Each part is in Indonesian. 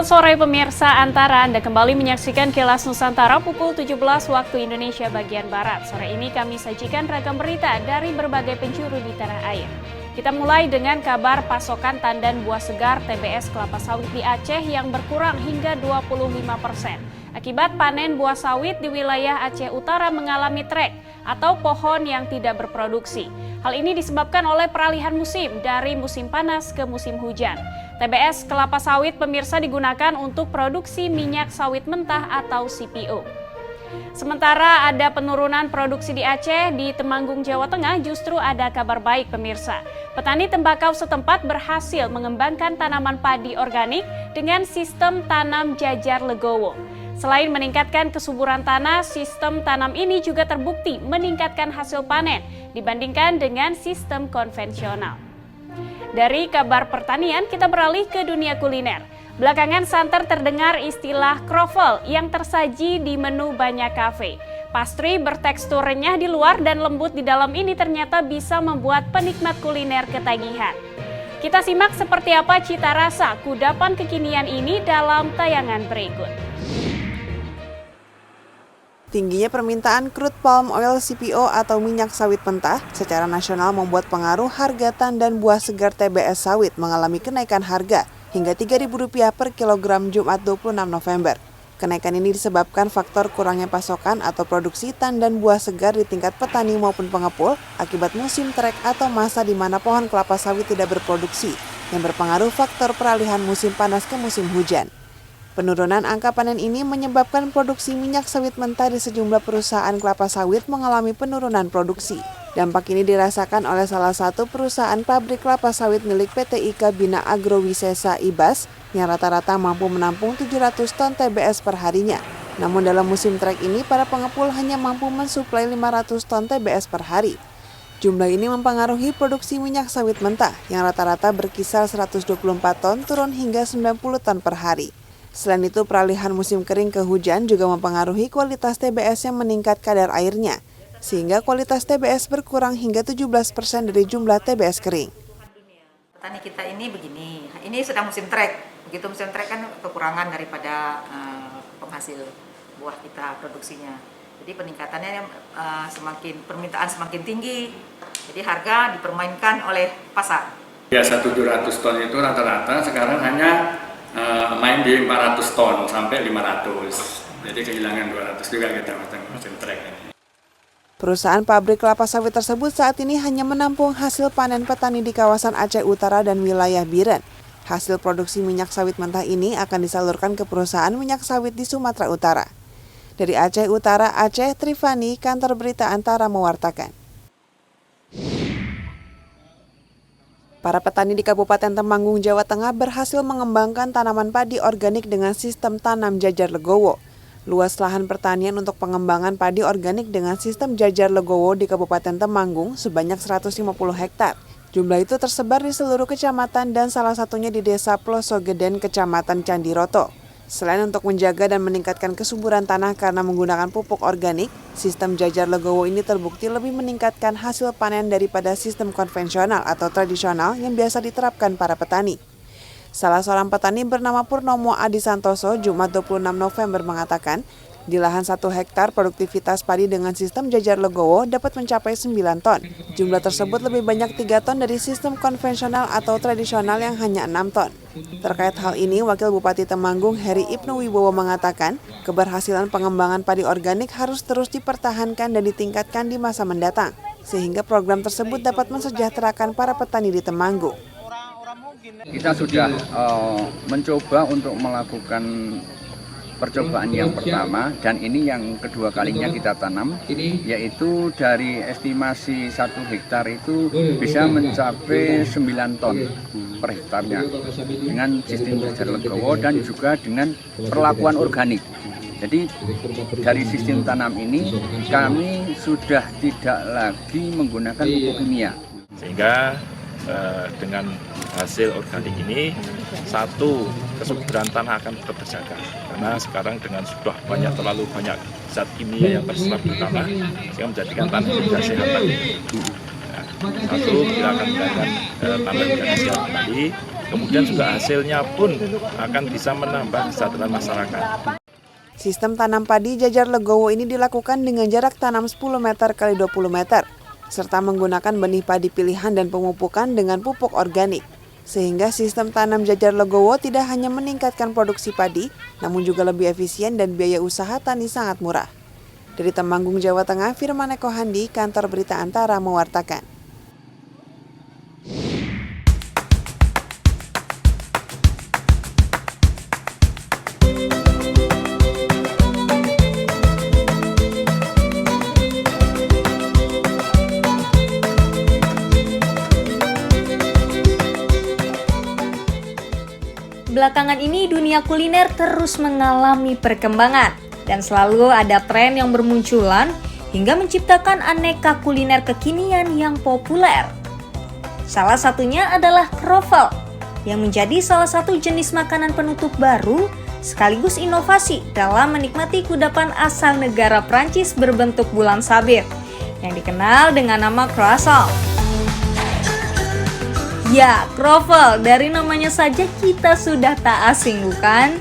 Selamat sore pemirsa Antara, Anda kembali menyaksikan Kilas Nusantara pukul 17 waktu Indonesia bagian Barat. Sore ini kami sajikan ragam berita dari berbagai penjuru di tanah air. Kita mulai dengan kabar pasokan tandan buah segar TBS kelapa sawit di Aceh yang berkurang hingga 25%. Akibat panen buah sawit di wilayah Aceh Utara mengalami trek atau pohon yang tidak berproduksi. Hal ini disebabkan oleh peralihan musim dari musim panas ke musim hujan. TBS kelapa sawit pemirsa digunakan untuk produksi minyak sawit mentah atau CPO. Sementara ada penurunan produksi di Aceh, di Temanggung, Jawa Tengah justru ada kabar baik pemirsa. Petani tembakau setempat berhasil mengembangkan tanaman padi organik dengan sistem tanam jajar legowo. Selain meningkatkan kesuburan tanah, sistem tanam ini juga terbukti meningkatkan hasil panen dibandingkan dengan sistem konvensional. Dari kabar pertanian, kita beralih ke dunia kuliner. Belakangan santer terdengar istilah kroffel yang tersaji di menu banyak kafe. Pastry bertekstur renyah di luar dan lembut di dalam ini ternyata bisa membuat penikmat kuliner ketagihan. Kita simak seperti apa cita rasa kudapan kekinian ini dalam tayangan berikut. Tingginya permintaan crude palm oil CPO atau minyak sawit mentah secara nasional membuat pengaruh harga tandan buah segar TBS sawit mengalami kenaikan harga hingga Rp3.000 per kilogram Jumat 26 November. Kenaikan ini disebabkan faktor kurangnya pasokan atau produksi tandan buah segar di tingkat petani maupun pengepul akibat musim trek atau masa di mana pohon kelapa sawit tidak berproduksi yang berpengaruh faktor peralihan musim panas ke musim hujan. Penurunan angka panen ini menyebabkan produksi minyak sawit mentah di sejumlah perusahaan kelapa sawit mengalami penurunan produksi. Dampak ini dirasakan oleh salah satu perusahaan pabrik kelapa sawit milik PT IKA Bina Agrowisesa IBAS yang rata-rata mampu menampung 700 ton TBS per harinya. Namun dalam musim trek ini, para pengepul hanya mampu mensuplai 500 ton TBS per hari. Jumlah ini mempengaruhi produksi minyak sawit mentah yang rata-rata berkisar 124 ton turun hingga 90 ton per hari. Selain itu, peralihan musim kering ke hujan juga mempengaruhi kualitas TBS yang meningkat kadar airnya, sehingga kualitas TBS berkurang hingga 17% dari jumlah TBS kering. Petani kita ini begini, ini sedang musim trek. Begitu musim trek kan kekurangan daripada penghasil buah kita produksinya. Jadi peningkatannya permintaan semakin tinggi. Jadi harga dipermainkan oleh pasar. Biasa 700 ton itu rata-rata sekarang hanya main di 400 ton sampai 500. Jadi kehilangan 200 juga kita musim trek. Perusahaan pabrik kelapa sawit tersebut saat ini hanya menampung hasil panen petani di kawasan Aceh Utara dan wilayah Biren. Hasil produksi minyak sawit mentah ini akan disalurkan ke perusahaan minyak sawit di Sumatera Utara. Dari Aceh Utara, Aceh, Trifani, Kantor Berita Antara mewartakan. Para petani di Kabupaten Temanggung, Jawa Tengah berhasil mengembangkan tanaman padi organik dengan sistem tanam jajar legowo. Luas lahan pertanian untuk pengembangan padi organik dengan sistem jajar legowo di Kabupaten Temanggung sebanyak 150 hektar. Jumlah itu tersebar di seluruh kecamatan dan salah satunya di Desa Plosogeden, Kecamatan Candiroto. Selain untuk menjaga dan meningkatkan kesuburan tanah karena menggunakan pupuk organik, sistem jajar legowo ini terbukti lebih meningkatkan hasil panen daripada sistem konvensional atau tradisional yang biasa diterapkan para petani. Salah seorang petani bernama Purnomo Adi Santoso Jumat 26 November mengatakan, di lahan 1 hektar produktivitas padi dengan sistem jajar legowo dapat mencapai 9 ton. Jumlah tersebut lebih banyak 3 ton dari sistem konvensional atau tradisional yang hanya 6 ton. Terkait hal ini, Wakil Bupati Temanggung Heri Ibnu Wibowo mengatakan, keberhasilan pengembangan padi organik harus terus dipertahankan dan ditingkatkan di masa mendatang, sehingga program tersebut dapat mensejahterakan para petani di Temanggung. Kita sudah mencoba untuk melakukan percobaan yang pertama dan ini yang kedua kalinya kita tanam, yaitu dari estimasi 1 hektar itu bisa mencapai 9 ton per hektarnya dengan sistem jajar legowo dan juga dengan perlakuan organik. Jadi dari sistem tanam ini kami sudah tidak lagi menggunakan pupuk kimia. Sehingga dengan hasil organik ini, satu, kesuburan tanah akan tetap terjaga karena sekarang dengan sudah terlalu banyak zat kimia yang terserap di tanah sehingga menjadikan tanah tidak sehat lagi. Satu, kita akan menggunakan tanah organik kembali kemudian juga hasilnya pun akan bisa menambah kesejahteraan masyarakat. Sistem tanam padi jajar legowo ini dilakukan dengan jarak tanam 10 meter x 20 meter, serta menggunakan benih padi pilihan dan pemupukan dengan pupuk organik. Sehingga sistem tanam jajar legowo tidak hanya meningkatkan produksi padi, namun juga lebih efisien dan biaya usaha tani sangat murah. Dari Temanggung, Jawa Tengah, Firman Eko Handi, Kantor Berita Antara mewartakan. Belakangan ini dunia kuliner terus mengalami perkembangan dan selalu ada tren yang bermunculan hingga menciptakan aneka kuliner kekinian yang populer. Salah satunya adalah kroffel yang menjadi salah satu jenis makanan penutup baru sekaligus inovasi dalam menikmati kudapan asal negara Prancis berbentuk bulan sabit yang dikenal dengan nama croissant. Ya, kroffel, dari namanya saja kita sudah tak asing, bukan?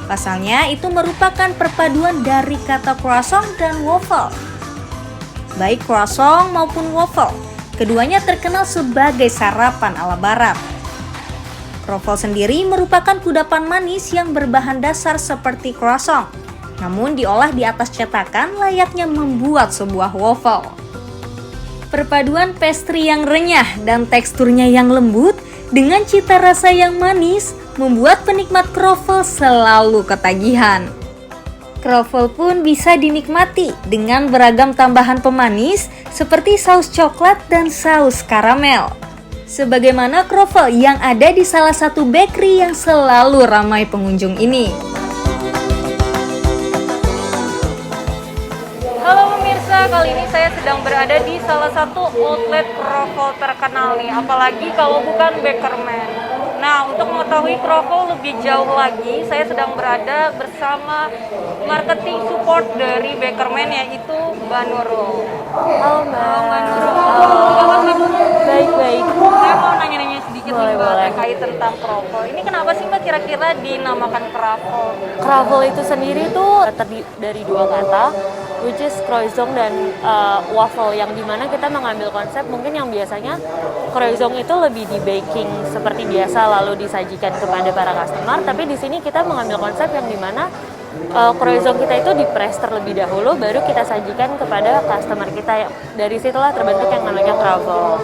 Pasalnya itu merupakan perpaduan dari kata croissant dan waffle. Baik croissant maupun waffle, keduanya terkenal sebagai sarapan ala barat. Kroffel sendiri merupakan kudapan manis yang berbahan dasar seperti croissant, namun diolah di atas cetakan layaknya membuat sebuah waffle. Perpaduan pastry yang renyah dan teksturnya yang lembut dengan cita rasa yang manis membuat penikmat kroffel selalu ketagihan. Kroffel pun bisa dinikmati dengan beragam tambahan pemanis seperti saus coklat dan saus karamel. Sebagaimana kroffel yang ada di salah satu bakery yang selalu ramai pengunjung ini. Halo pemirsa, kali ini saya sedang berada di salah satu outlet kroffel terkenal nih, apalagi kalau bukan Bakerman. Nah, untuk mengetahui kroffel lebih jauh lagi, saya sedang berada bersama marketing support dari Bakerman, yaitu Mbak Nurul. Halo Mbak Nurul. Halo Mbak Nurul. Baik-baik. Saya mau nanya-nanya sedikit nih Mbak terkait tentang kroffel. Ini kenapa sih Mbak kira-kira dinamakan kroffel? Kroffel itu sendiri tuh terdiri dari dua kata, which is croissant dan waffle, yang dimana kita mengambil konsep mungkin yang biasanya croissant itu lebih di baking seperti biasa lalu disajikan kepada para customer, tapi di sini kita mengambil konsep yang dimana croissant kita itu di-press terlebih dahulu baru kita sajikan kepada customer kita. Dari situlah terbentuk yang namanya kroffel.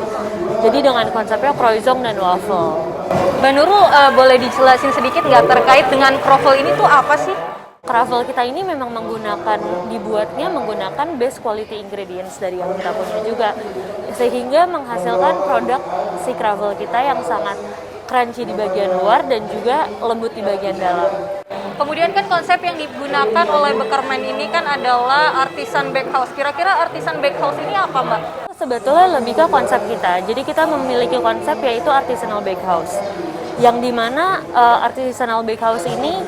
Jadi dengan konsepnya croissant dan waffle. Mbak Nurul, boleh dijelasin sedikit nggak terkait dengan kroffel ini tuh apa sih? Kroffel kita ini memang dibuatnya menggunakan best quality ingredients dari yang kita punya juga, sehingga menghasilkan produk si kroffel kita yang sangat crunchy di bagian luar dan juga lembut di bagian dalam. Kemudian kan konsep yang digunakan oleh Bakerman ini kan adalah artisan bakehouse. Kira-kira artisan bakehouse ini apa Mbak? Sebetulnya lebih ke konsep kita. Jadi kita memiliki konsep yaitu artisanal bakehouse, yang dimana artisanal bakehouse ini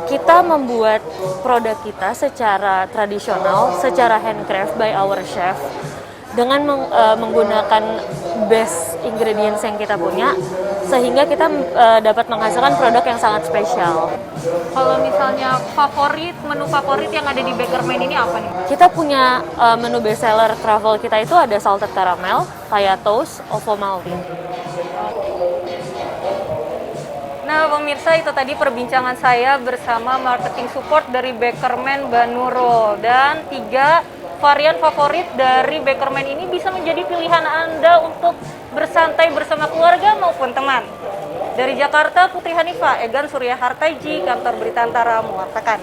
kita membuat produk kita secara tradisional, secara handcraft by our chef, dengan menggunakan best ingredients yang kita punya, sehingga kita dapat menghasilkan produk yang sangat spesial. Kalau misalnya menu favorit yang ada di Bakerman ini apa nih? Kita punya menu bestseller kroffel kita itu ada salted caramel, kaya toast, ovomaltine. Nah pemirsa, itu tadi perbincangan saya bersama marketing support dari Bakerman Mbak Nurul. Dan 3 varian favorit dari Bakerman ini bisa menjadi pilihan Anda untuk bersantai bersama keluarga maupun teman. Dari Jakarta, Putri Hanifah, Egan Surya Hartaiji, Kantor Berita Antara mewartakan.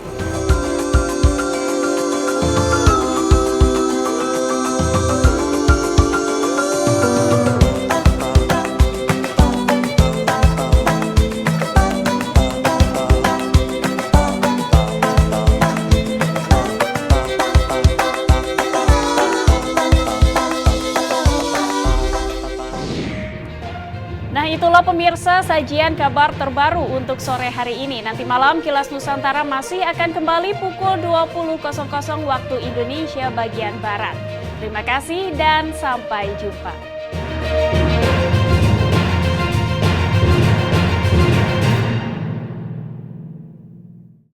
Nah itulah pemirsa sajian kabar terbaru untuk sore hari ini. Nanti malam Kilas Nusantara masih akan kembali pukul 20.00 waktu Indonesia bagian Barat. Terima kasih dan sampai jumpa.